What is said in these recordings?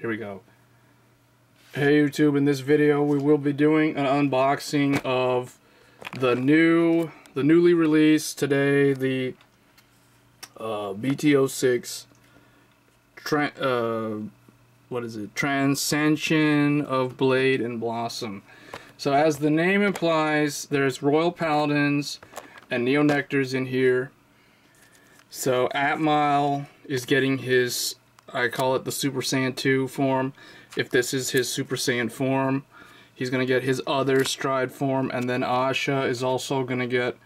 Here we go. Hey YouTube, in this video we will be doing an unboxing of the newly released today, the BT06 Transcension of Blade and Blossom. So as the name implies, there's Royal Paladins and Neo Nectars in here. So Atmile is getting his, I call it the Super Saiyan 2 form. If this is his Super Saiyan form, he's going to get his other Stride form, and then Asha is also going to get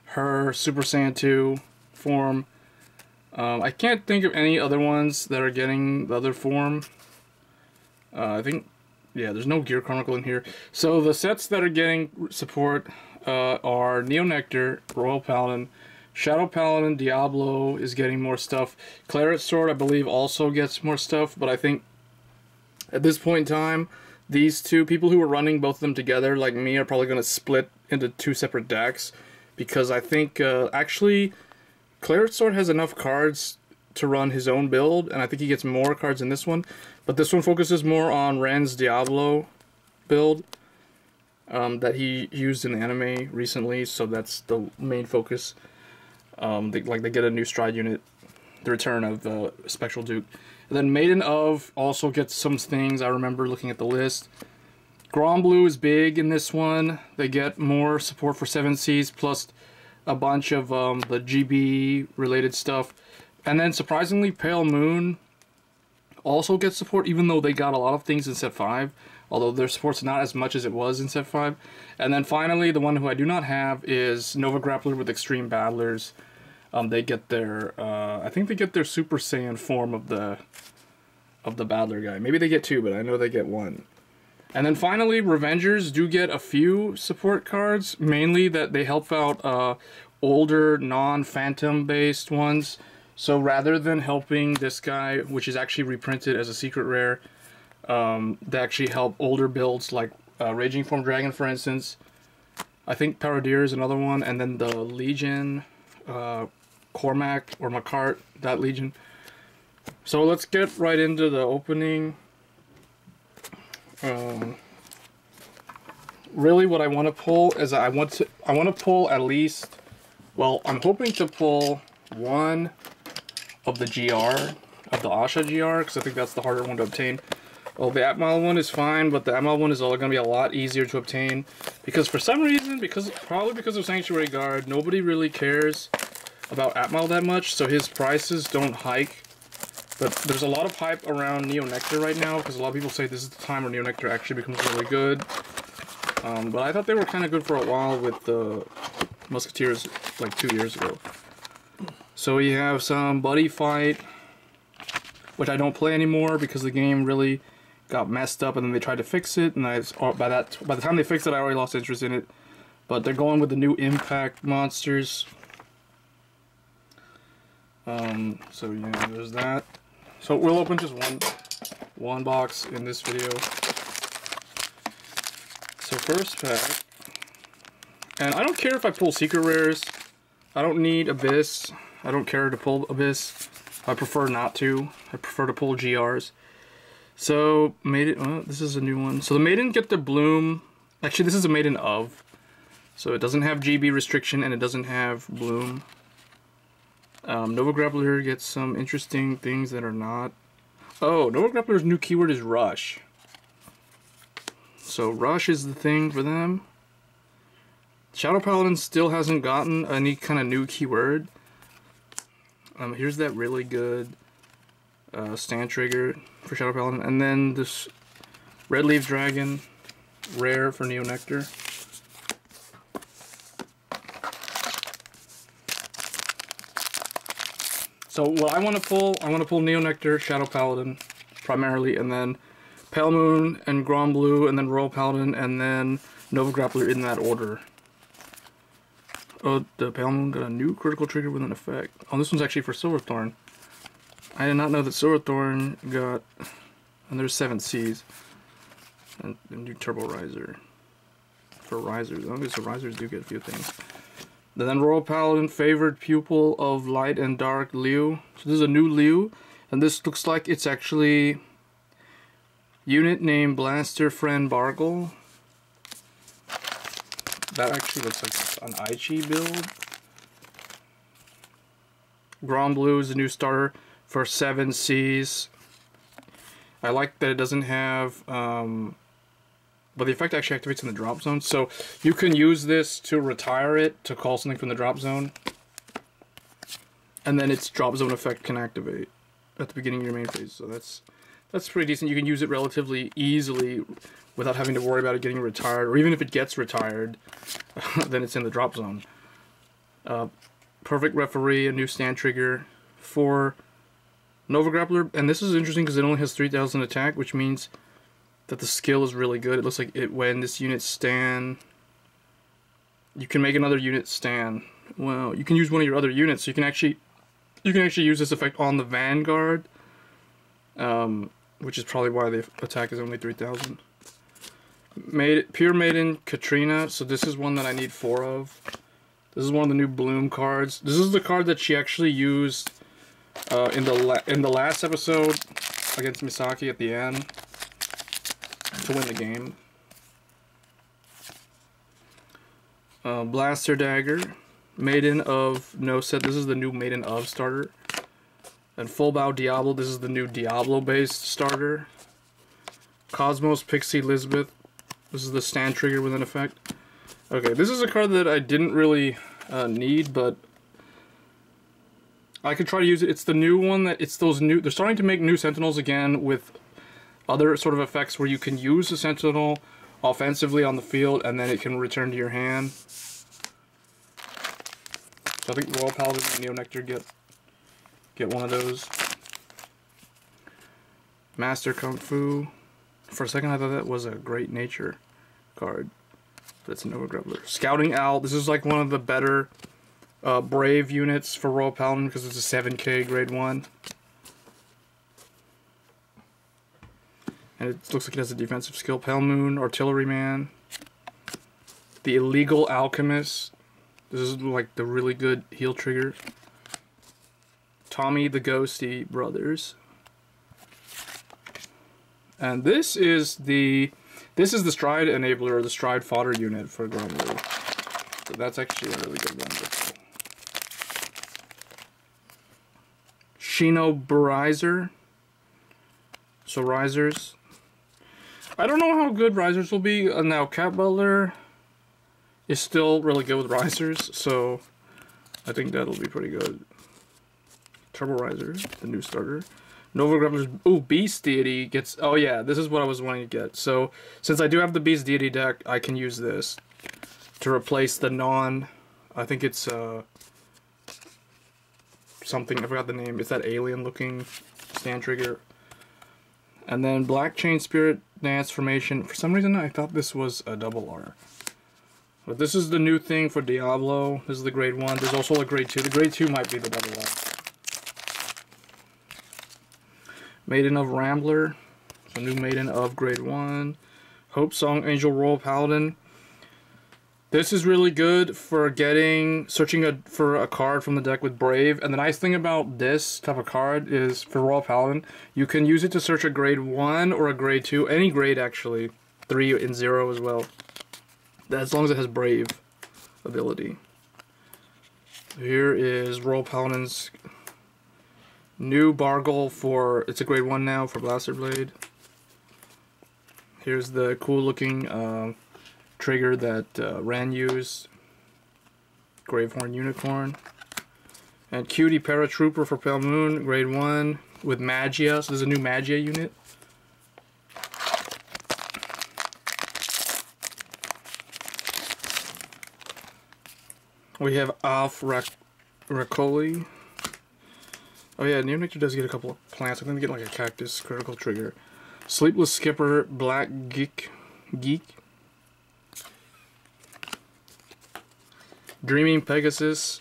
her Super Saiyan 2 form. I can't think of any other ones that are getting the other form. I think, yeah, there's no Gear Chronicle in here. So the sets that are getting support are Neo Nectar, Royal Paladin, Shadow Paladin, Diablo is getting more stuff. Claret Sword, I believe, also gets more stuff, but I think at this point in time, these two people who are running both of them together, like me, are probably going to split into two separate decks, because I think, actually, Claret Sword has enough cards to run his own build, and I think he gets more cards in this one, but this one focuses more on Ren's Diablo build that he used in the anime recently, so that's the main focus. They get a new Stride unit, the return of Spectral Duke. And then Maiden of also gets some things. I remember looking at the list. Gromblue is big in this one. They get more support for 7Cs plus a bunch of the GB related stuff. And then surprisingly, Pale Moon also gets support, even though they got a lot of things in set 5. Although their support's not as much as it was in set 5. And then finally, the one who I do not have is Nova Grappler with Extreme Battlers. They get their, I think they get their Super Saiyan form of the Battler guy. Maybe they get two, but I know they get one. And then finally, Revengers do get a few support cards, mainly that they help out older, non-Phantom based ones. So rather than helping this guy, which is actually reprinted as a secret rare, they actually help older builds like Raging Form Dragon, for instance. I think Paradir is another one, and then the Legion, Cormac or Macart, that Legion. So let's get right into the opening. Really, what I want to pull is I want to pull at least. Well, I'm hoping to pull one of the GR, of the Asha GR, because I think that's the harder one to obtain. Well, the Atmile one is fine, but the Atmile one is going to be a lot easier to obtain, because for some reason, probably because of Sanctuary Guard, nobody really cares about Atmile that much, so his prices don't hike. But there's a lot of hype around Neo Nectar right now, because a lot of people say this is the time where Neo Nectar actually becomes really good. But I thought they were kind of good for a while with the Musketeers like 2 years ago. So we have some Buddy Fight, which I don't play anymore because the game really got messed up, and then they tried to fix it, and by the time they fixed it, I already lost interest in it. But they're going with the new Impact monsters. So yeah, there's that. So we'll open just one box in this video. So first pack, and I don't care if I pull secret rares. I don't need Abyss. I don't care to pull Abyss. I prefer not to. I prefer to pull GRs. So Maiden, oh, this is a new one. So the Maiden get the Bloom. Actually, this is a Maiden of. So it doesn't have GB restriction and it doesn't have Bloom. Nova Grappler gets some interesting things that are not. Oh, Nova Grappler's new keyword is Rush. So Rush is the thing for them. Shadow Paladin still hasn't gotten any kind of new keyword. Here's that really good stand trigger for Shadow Paladin. And then this Red Leaf Dragon, rare for Neo Nectar. So what I want to pull Neo Nectar, Shadow Paladin, primarily, and then Pale Moon and Gromblue, and then Royal Paladin, and then Nova Grappler in that order. Oh, the Pale Moon got a new critical trigger with an effect. Oh, this one's actually for Silverthorn. I did not know that Silverthorn got, and there's 7Cs, and a new Turbo Riser for Risers. I guess the Risers do get a few things. Then Royal Paladin, favored pupil of Light and Dark Liu. So this is a new Liu, and this looks like it's actually Unit name Blaster Friend Bargle. That actually looks like an Aichi build. Grom Blue is a new starter for 7Cs. I like that it doesn't have, but the effect actually activates in the drop zone. So you can use this to retire it, to call something from the drop zone. And then its drop zone effect can activate at the beginning of your main phase. So that's pretty decent. You can use it relatively easily without having to worry about it getting retired. Or even if it gets retired, then it's in the drop zone. Perfect Referee, a new stand trigger for Nova Grappler. And this is interesting because it only has 3,000 attack, which means that the skill is really good. It looks like when this unit stand, you can make another unit stand. Well, you can use one of your other units, so you can actually use this effect on the Vanguard, which is probably why the attack is only 3,000. Pure Maiden Katrina. So this is one that I need 4 of. This is one of the new Bloom cards. This is the card that she actually used in the last episode against Misaki at the end to win the game. Blaster Dagger, Maiden of No Set. This is the new Maiden of starter. And Full Bow Diablo. This is the new Diablo-based starter. Cosmos Pixie Elizabeth. This is the stand trigger with an effect. Okay, this is a card that I didn't really need, but I could try to use it. It's the new one that it's those new. They're starting to make new Sentinels again with other sort of effects where you can use the Sentinel offensively on the field and then it can return to your hand. So I think Royal Paladin and Neo Nectar get one of those. Master Kung Fu. For a second I thought that was a Great Nature card. That's a Nova Grappler. Scouting Owl. This is like one of the better Brave units for Royal Paladin because it's a 7K grade 1. And it looks like it has a defensive skill. Pale Moon, Artilleryman. The Illegal Alchemist. This is like the really good heal trigger. Tommy the Ghosty Brothers. And this is the Stride Enabler, or the Stride Fodder unit for Gromley. So that's actually a really good one. Shino Barizer. So Risers. I don't know how good Risers will be. Now Cat Butler is still really good with Risers, so I think that'll be pretty good. Turbo Riser, the new starter. Nova Grappler's... Ooh, Beast Deity gets... Oh yeah, this is what I was wanting to get. So, since I do have the Beast Deity deck, I can use this to replace the non... I think it's, something, I forgot the name. It's that alien-looking stand trigger. And then Black Chain Spirit Dance Formation. For some reason, I thought this was a double R. But this is the new thing for Diablo. This is the grade 1. There's also a grade 2. The grade 2 might be the double R. Maiden of Rambler, so new Maiden of grade 1. Hope Song Angel Royal Paladin. This is really good for searching for a card from the deck with Brave. And the nice thing about this type of card is for Royal Paladin, you can use it to search a grade 1 or a grade 2, any grade actually, 3 and 0 as well. As long as it has Brave ability. Here is Royal Paladin's new Bargle for, it's a grade 1 now for Blaster Blade. Here's the cool looking trigger that Ran used. Gravehorn Unicorn. And Cutie Paratrooper for Pale Moon, grade 1 with Magia. So there's a new Magia unit. We have Alf Rakoli. Oh yeah, Neo Nectar does get a couple of plants. I'm gonna get like a cactus critical trigger. Sleepless Skipper, Black Geek. Dreaming Pegasus.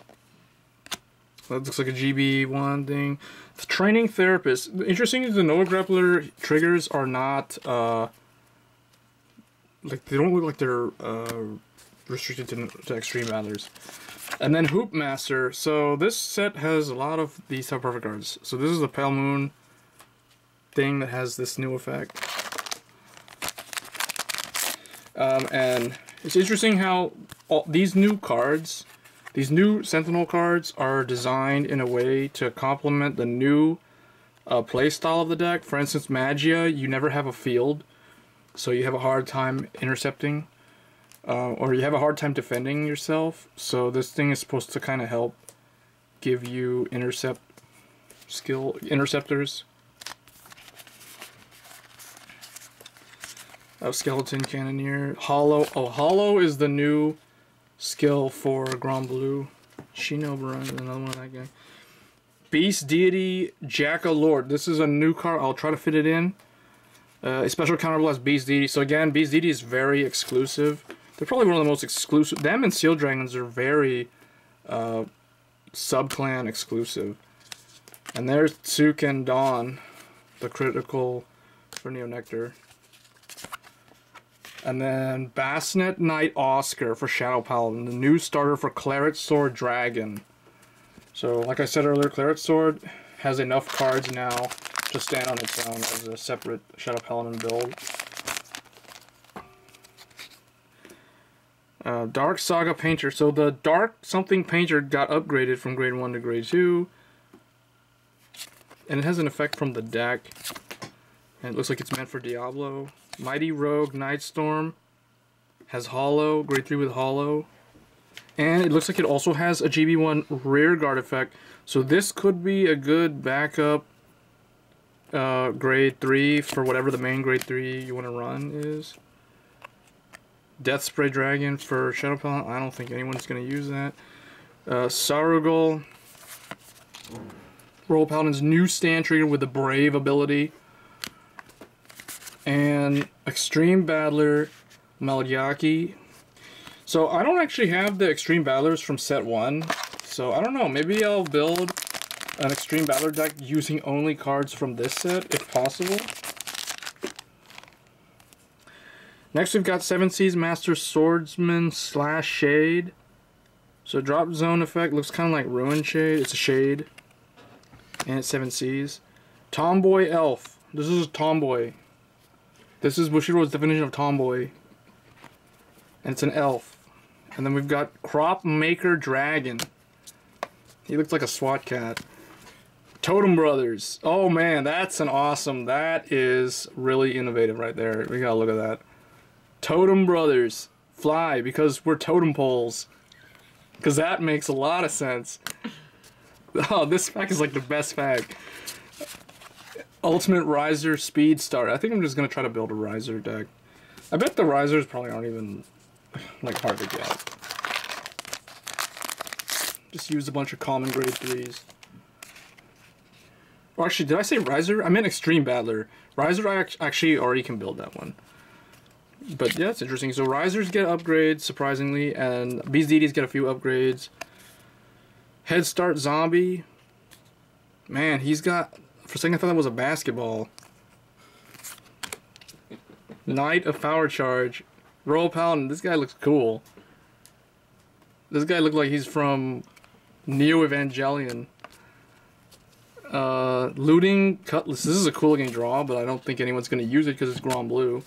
That looks like a GB1 thing. The Training Therapist. Interesting is the Nova Grappler triggers are not like they don't look like they're restricted to extreme battlers. And then Hoop Master. So this set has a lot of these type of perfect cards. So this is the Pale Moon thing that has this new effect. And it's interesting how these new cards, these new Sentinel cards, are designed in a way to complement the new play style of the deck. For instance, Magia, you never have a field, so you have a hard time intercepting, or you have a hard time defending yourself. So this thing is supposed to kind of help give you interceptors. Skeleton Cannoneer. Hollow. Oh, Hollow is the new skill for Grand Blue. Shinobu is another one of that guy. Beast Deity Jack-a-Lord. This is a new card. I'll try to fit it in. A special counterblast Beast Deity. So again, Beast Deity is very exclusive. They're probably one of the most exclusive. Them and Seal Dragons are very sub-clan exclusive. And there's Tsuken Dawn, the critical for Neonectar. And then Bassnet Knight Oscar for Shadow Paladin, the new starter for Claret Sword Dragon. So, like I said earlier, Claret Sword has enough cards now to stand on its own as a separate Shadow Paladin build. Dark Saga Painter. So the Dark something Painter got upgraded from grade 1 to grade 2. And it has an effect from the deck. And it looks like it's meant for Diablo. Mighty Rogue Nightstorm has Hollow, grade 3 with Hollow. And it looks like it also has a GB1 rear guard effect. So this could be a good backup grade 3 for whatever the main grade 3 you want to run is. Death Spray Dragon for Shadow Paladin. I don't think anyone's going to use that. Sarugal. Royal Paladin's new stand trigger with the Brave ability. And Extreme Battler Malgyaki. So I don't actually have the Extreme Battlers from set 1. So I don't know, maybe I'll build an Extreme Battler deck using only cards from this set, if possible. Next we've got 7 Seas Master Swordsman / Shade. So drop zone effect looks kind of like Ruin Shade. It's a Shade. And it's 7 Seas. Tomboy Elf. This is a Tomboy. This is Bushiroad's definition of tomboy. And it's an elf. And then we've got Crop Maker Dragon. He looks like a SWAT cat. Totem Brothers. Oh man, that's an awesome. That is really innovative right there. We gotta look at that. Totem Brothers. Fly, because we're totem poles. Because that makes a lot of sense. Oh, this pack is like the best pack. Ultimate Riser Speed Star. I think I'm just going to try to build a Riser deck. I bet the Risers probably aren't even, like, hard to get. Just use a bunch of common grade 3s. Or actually, did I say Riser? I meant Extreme Battler. Riser, I actually already can build that one. But yeah, it's interesting. So Risers get upgrades, surprisingly, and Beast Deities get a few upgrades. Head Start Zombie. Man, he's got... For a second I thought that was a basketball. Knight of Power Charge. Royal Paladin. This guy looks cool. This guy looks like he's from Neo Evangelion. Looting Cutlass. This is a cool looking draw, but I don't think anyone's going to use it because it's Grand Blue.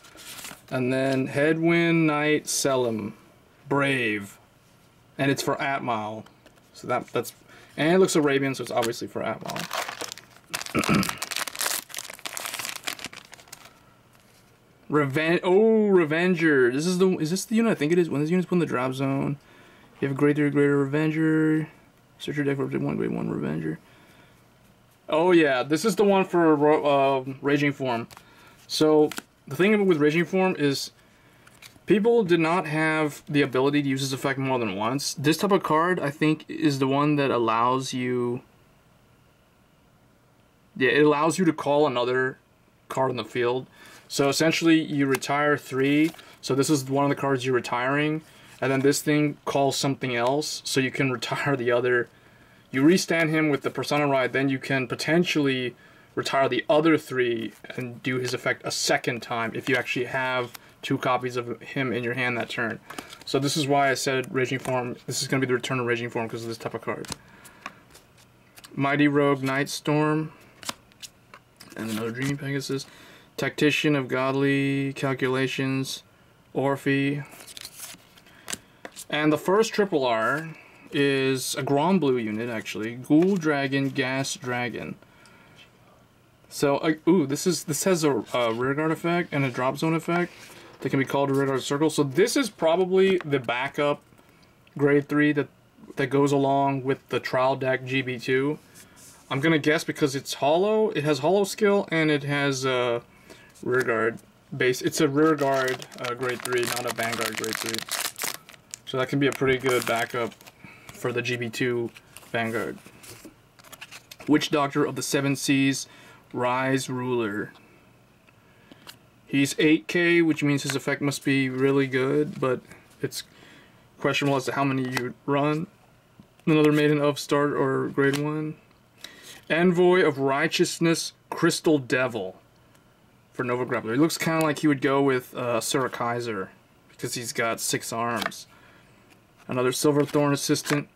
And then Headwind Knight Selim. Brave. And it's for Atmile. So that's... And it looks Arabian, so it's obviously for Atmile. Revenger. This is this the unit I think it is? When this unit's put in the drop zone, you have a grade 3 greater Revenger. Search your deck for grade 1 Revenger. Oh yeah, this is the one for Raging Form. So the thing with Raging Form is people did not have the ability to use this effect more than once. This type of card, I think, is the one that allows you... Yeah, it allows you to call another card on the field. So essentially, you retire 3. So this is one of the cards you're retiring. And then this thing calls something else. So you can retire the other. You restand him with the Persona Ride. Then you can potentially retire the other 3 and do his effect a second time if you actually have 2 copies of him in your hand that turn. So this is why I said Raging Form. This is going to be the return of Raging Form because of this type of card. Mighty Rogue Nightstorm. And another Dream Pegasus. Tactician of Godly Calculations. Orphe. And the first triple R is a Grom Blue unit, actually. Ghoul Dragon, Gas Dragon. So, ooh, this has a rearguard effect and a drop zone effect that can be called a rearguard circle. So this is probably the backup grade 3 that goes along with the trial deck GB2. I'm gonna guess because it's hollow. It has hollow skill and it has rearguard base. It's a rearguard grade 3, not a Vanguard grade 3. So that can be a pretty good backup for the GB2 Vanguard. Witch Doctor of the Seven Seas, Rise Ruler. He's 8k, which means his effect must be really good, but it's questionable as to how many you run. Another Maiden of Start or grade 1. Envoy of Righteousness, Crystal Devil for Nova Grappler. He looks kind of like he would go with Sir Kaiser because he's got 6 arms. Another Silverthorn Assistant,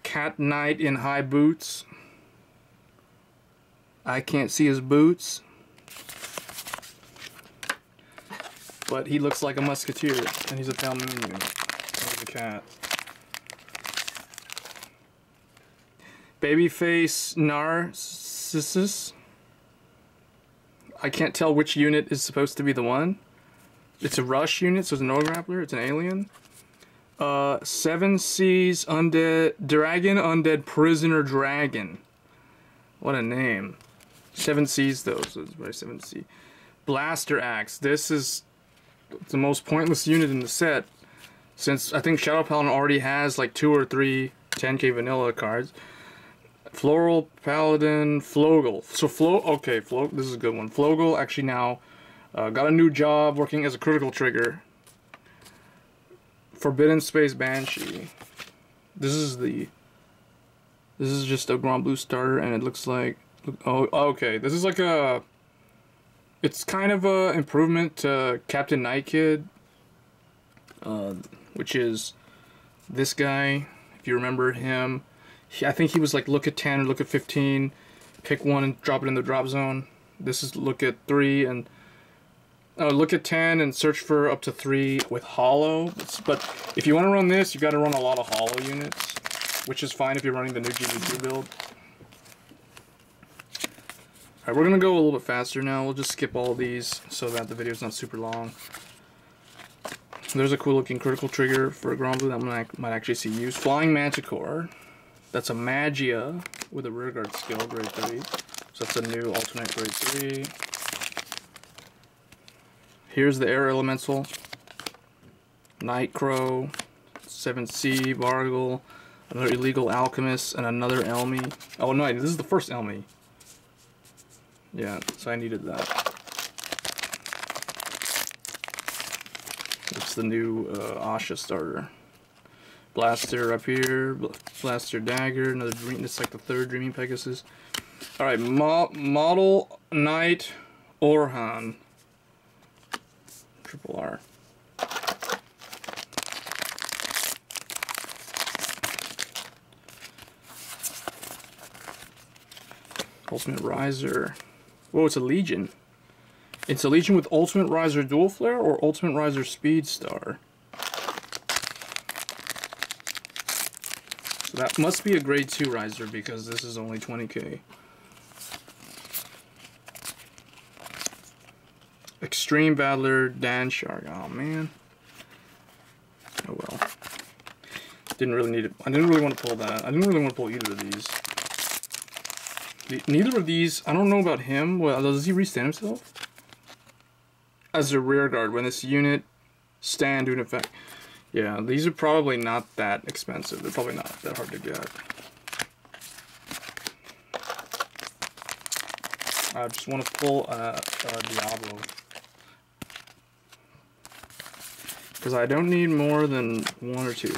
Cat Knight in high boots. I can't see his boots, but he looks like a musketeer, and he's a Falmunian. There's a cat. Babyface Narcissus. I can't tell which unit is supposed to be the one. It's a rush unit, so it's a no grappler. It's an alien. Seven Seas Undead Dragon Undead Prisoner Dragon. What a name. 7 Seas though, so it's by 7 Sea. Blaster Axe. This is the most pointless unit in the set, since I think Shadow Paladin already has like 2 or 3 10k vanilla cards. Floral Paladin Flogel. So this is a good one. Flogel actually now got a new job working as a critical trigger. Forbidden Space Banshee. This is just a Grand Blue starter, and it looks like, oh, okay. This is like it's kind of a improvement to Captain Nightkid, which is this guy. If you remember him, I think he was like look at 10 or look at 15, pick one and drop it in the drop zone. This is look at 3 and look at 10 and search for up to 3 with hollow. But if you want to run this, you got to run a lot of hollow units, which is fine if you're running the new GB2 build. Alright, we're going to go a little bit faster now. We'll just skip all of these so that the video is not super long. There's a cool looking critical trigger for a Grand Blue that might actually see use. Flying Manticore. That's a Magia with a rearguard skill, grade 3. So that's a new alternate grade 3. Here's the Air Elemental. Nightcrow. 7C, Vargle. Another Illegal Alchemist, and another Elmi. Oh no, this is the first Elmi. Yeah, so I needed that. It's the new Asha starter. Blaster up here, Blaster Dagger, another Dream, it's like the 3rd Dreaming Pegasus. Alright, Model Knight Orhan. Triple R. Ultimate Riser. Whoa, it's a Legion. It's a Legion with Ultimate Riser Dual Flare or Ultimate Riser Speed Star. So that must be a grade 2 Riser because this is only 20k. Extreme Battler Dan Shark. Oh man. Oh well. Didn't really need it. I didn't really want to pull that. I didn't really want to pull either of these. Neither of these, I don't know about him. Well, does he restand himself? As a rear guard when this unit stand doing effect. Yeah, these are probably not that expensive. They're probably not that hard to get. I just want to pull Diablo. Because I don't need more than 1 or 2.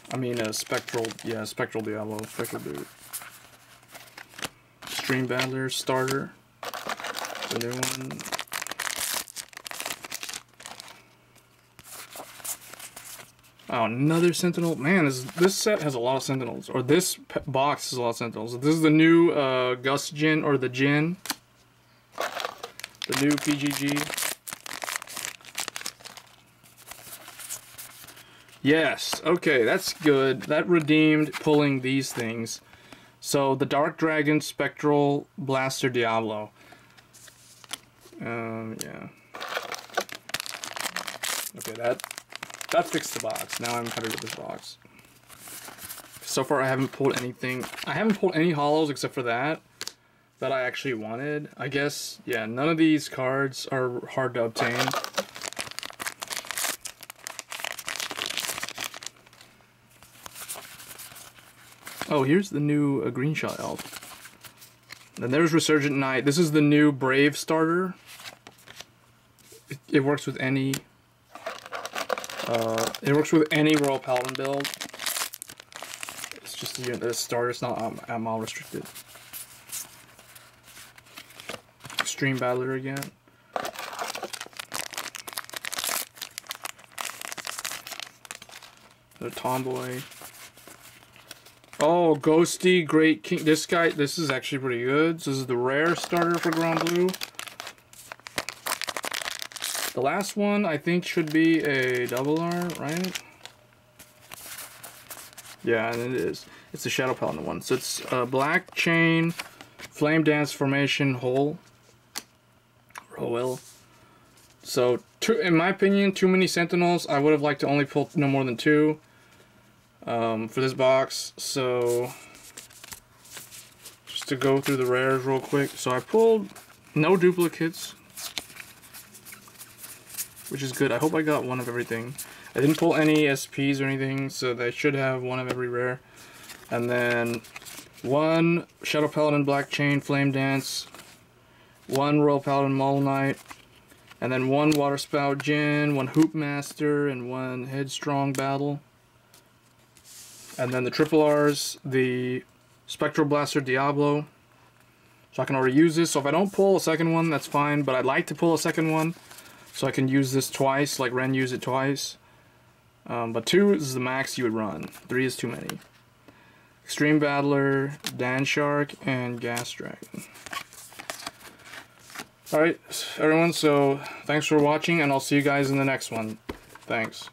I mean, Spectral Diablo, Spectral Boot. Extreme Battler starter. The new one. Oh, another Sentinel. Man, this set has a lot of Sentinels. Or this box has a lot of Sentinels. This is the new Gus Jin, or the Jin. The new PGG. Yes, okay, that's good. That redeemed pulling these things. So, the Dark Dragon Spectral Blaster Diablo. Yeah. Okay, that fixed the box. Now I'm happy with this box. So far I haven't pulled anything. I haven't pulled any holos except for that I actually wanted. I guess, yeah, none of these cards are hard to obtain. Oh, here's the new Green Shot Elf. Then there's Resurgent Knight. This is the new Brave starter. It works with any Royal Paladin build. It's just the starter. It's not ammo restricted. Extreme Battler again. The Tomboy. Oh, Ghosty Great King. This is actually pretty good. This is the rare starter for Grand Blue. The last one, I think, should be a double R, right? Yeah, and it is. It's the Shadow Paladin one. So it's Black Chain, Flame Dance Formation, Hole. Roel. So, in my opinion, too many Sentinels. I would have liked to only pull no more than 2. For this box, so just to go through the rares real quick. So I pulled no duplicates, which is good. I hope I got one of everything. I didn't pull any SPs or anything, so they should have one of every rare. And then 1 Shadow Paladin Black Chain Flame Dance, 1 Royal Paladin Mole Knight, and then 1 Water Spout Djinn, 1 Hoop Master, and 1 Headstrong Battle. And then the triple R's, the Spectral Blaster Diablo. So I can already use this. So if I don't pull a second one, that's fine. But I'd like to pull a second one so I can use this twice, like Ren used it twice. But 2 is the max you would run. 3 is too many. Extreme Battler, Dan Shark, and Gas Dragon. Alright, everyone. So thanks for watching, and I'll see you guys in the next one. Thanks.